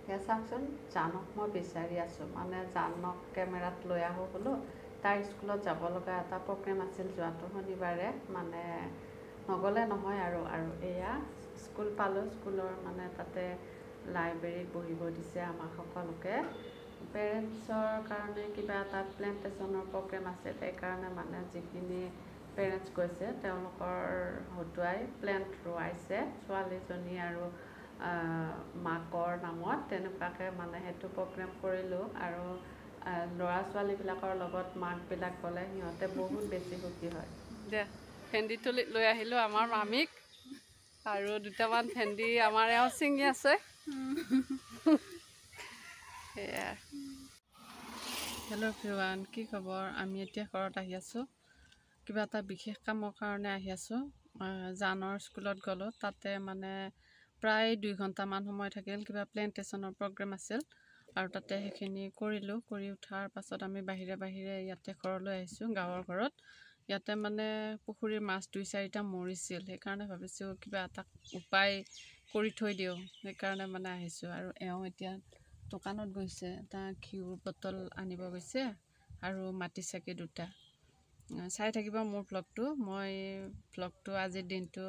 সেয়া চাওকচোন, জানক মই বিচাৰি আছোঁ, মানে জানক কেমেৰাত লৈ আহোঁ বোলো। তাইৰ স্কুলত যাব লগা এটা প্ৰগ্ৰেম আছিল যোৱাটো শনিবাৰে, মানে নগ'লে নহয় আৰু এয়া স্কুল পালোঁ। স্কুলৰ মানে তাতে লাইব্ৰেৰীত বহিব দিছে আমাক সকলোকে। পেৰেণ্টছৰ কাৰণে কিবা এটা প্লেণ্টেশ্যনৰ প্ৰগ্ৰেম আছে, সেইকাৰণে মানে যিখিনি পেৰেণ্টছ গৈছে তেওঁলোকৰ হতুৱাই প্লেণ্ট ৰোৱাইছে ছোৱালীজনী আৰু মাকৰ নামত। তেনেকুৱাকৈ মানে সেইটো প্ৰগ্ৰেম কৰিলোঁ। আৰু ল'ৰা ছোৱালীবিলাকৰ লগত মাকবিলাক গ'লে সিহঁতে বহুত বেছি সুখী হয়। দে ভেন্দি তুলি লৈ আহিলোঁ আমাৰ মামীক, আৰু দুটামান ভেন্দি আমাৰ এওঁ ছিঙি আছে। সেয়া। হেল্ল' এভৰিৱান, কি খবৰ? আমি এতিয়া ঘৰত আহি আছোঁ, কিবা এটা বিশেষ কামৰ কাৰণে আহি আছোঁ। জানৰ স্কুলত গ'লোঁ, তাতে মানে প্ৰায় 2 ঘণ্টামান সময় থাকিল। কিবা প্লেণ্টেশ্যনৰ প্ৰগ্ৰেম আছিল আৰু তাতে সেইখিনি কৰিলোঁ। কৰি উঠাৰ পাছত আমি বাহিৰে বাহিৰে ইয়াতে ঘৰলৈ আহিছোঁ, গাঁৱৰ ঘৰত। ইয়াতে মানে পুখুৰীৰ মাছ 2-4টা মৰিছিল, সেইকাৰণে ভাবিছোঁ কিবা এটা উপায় কৰি থৈ দিওঁ, সেইকাৰণে মানে আহিছোঁ। আৰু এওঁ এতিয়া দোকানত গৈছে, এটা ঘিউৰ বটল আনিব গৈছে আৰু মাটি চাকি 2টা। চাই থাকিব মোৰ ভ্লগটো। মই ভ্লগটো আজিৰ দিনটো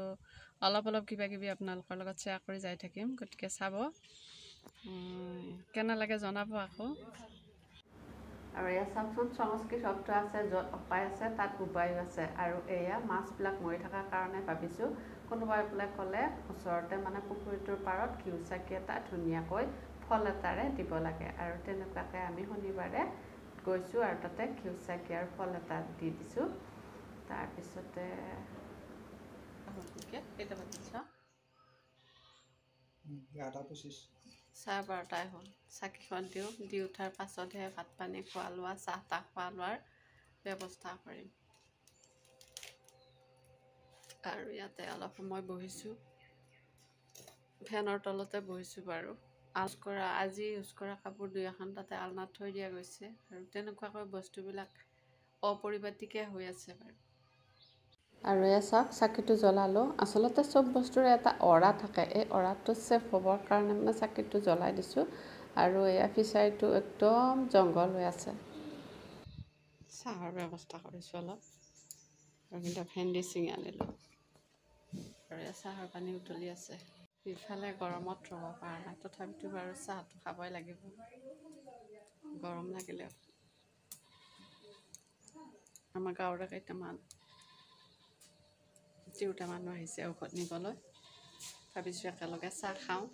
অলপ কিবা কিবি আপোনালোকৰ লগত শ্বেয়াৰ কৰি যাই থাকিম, গতিকে চাব। কেনে লাগে জনাব আকৌ। আৰু এয়া চাওকচোন, সংস্কৃত শব্দ আছে, য'ত অপায় আছে তাত উপায়ো আছে। আৰু এয়া মাছবিলাক মৰি থকাৰ কাৰণে ভাবিছোঁ কোনোবাই বোলে ক'লে ওচৰতে মানে পুখুৰীটোৰ পাৰত ঘিউ চাকি এটা ধুনীয়াকৈ ফল এটাৰে দিব লাগে। আৰু তেনেকুৱাকৈ আমি শনিবাৰে গৈছোঁ আৰু তাতে ঘিউ চাকি আৰু ফল এটা দি দিছোঁ। তাৰপিছতে চাহ 12টাই হ'ল। চাকিখন দিওঁ, দি উঠাৰ পাছতহে ভাত পানী খোৱা লোৱা, চাহ তাহ খোৱা লোৱাৰ ব্যৱস্থা কৰিম। আৰু ইয়াতে অলপ সময় বহিছোঁ, ফেনৰ তলতে বহিছোঁ বাৰু। আজি ইউজ কৰা কাপোৰ 2-এখন তাতে আলনাত থৈ দিয়া গৈছে, আৰু তেনেকুৱাকৈ বস্তুবিলাক অপৰিপাটিকে হৈ আছে বাৰু। আৰু এয়া চাওক, চাকিটো জ্বলালোঁ। আচলতে চব বস্তুৰে এটা অৰা থাকে, এই অৰাটো ছেভ হ'বৰ কাৰণে মানে চাকিটো জ্বলাই দিছোঁ। আৰু এয়া ফিচাৰীটো একদম জংঘল হৈ আছে। চাহৰ ব্যৱস্থা কৰিছোঁ অলপ, আৰু কিন্তু ভেন্দি ছিঙি আনিলোঁ। আৰু এয়া চাহৰ পানী উতলি আছে। ইফালে গৰমত ৰ'ব পৰা নাই, তথাপিতো বাৰু চাহটো খাবই লাগিব, গৰম লাগিলেও। আমাৰ গাঁৱৰে কেইটামান তিৰোতা মানুহ আহিছে ঔষধ নিবলৈ, ভাবিছোঁ একেলগে চাহ খাওঁ।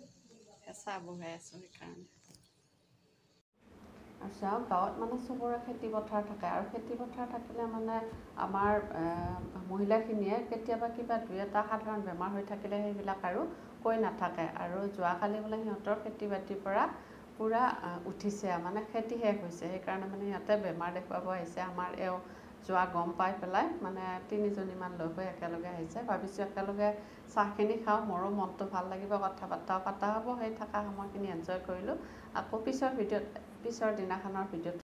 চাহ বহাই আছোঁ সেইকাৰণে। চাওক, গাঁৱত মানে চবৰে খেতি পথাৰ থাকে, আৰু খেতি পথাৰ থাকিলে মানে আমাৰ মহিলাখিনিয়ে কেতিয়াবা কিবা 2-এটা সাধাৰণ বেমাৰ হৈ থাকিলে সেইবিলাক আৰু কৈ নাথাকে। আৰু যোৱাকালি বোলে সিহঁতৰ খেতি বাতিৰ পৰা পূৰা উঠিছে, মানে খেতি শেষ হৈছে, সেইকাৰণে মানে সিহঁতে বেমাৰ দেখুৱাব আহিছে। আমাৰ এওঁ যোৱা গম পাই পেলাই মানে 3জনীমান লগ হৈ একেলগে আহিছে। ভাবিছোঁ একেলগে চাহখিনি খাওঁ, মোৰো মনটো ভাল লাগিব, কথা বতৰাও পতা হ'ব। সেই থকা সময়খিনি এনজয় কৰিলোঁ। আকৌ পিছৰ দিনাখনৰ ভিডিঅ'ত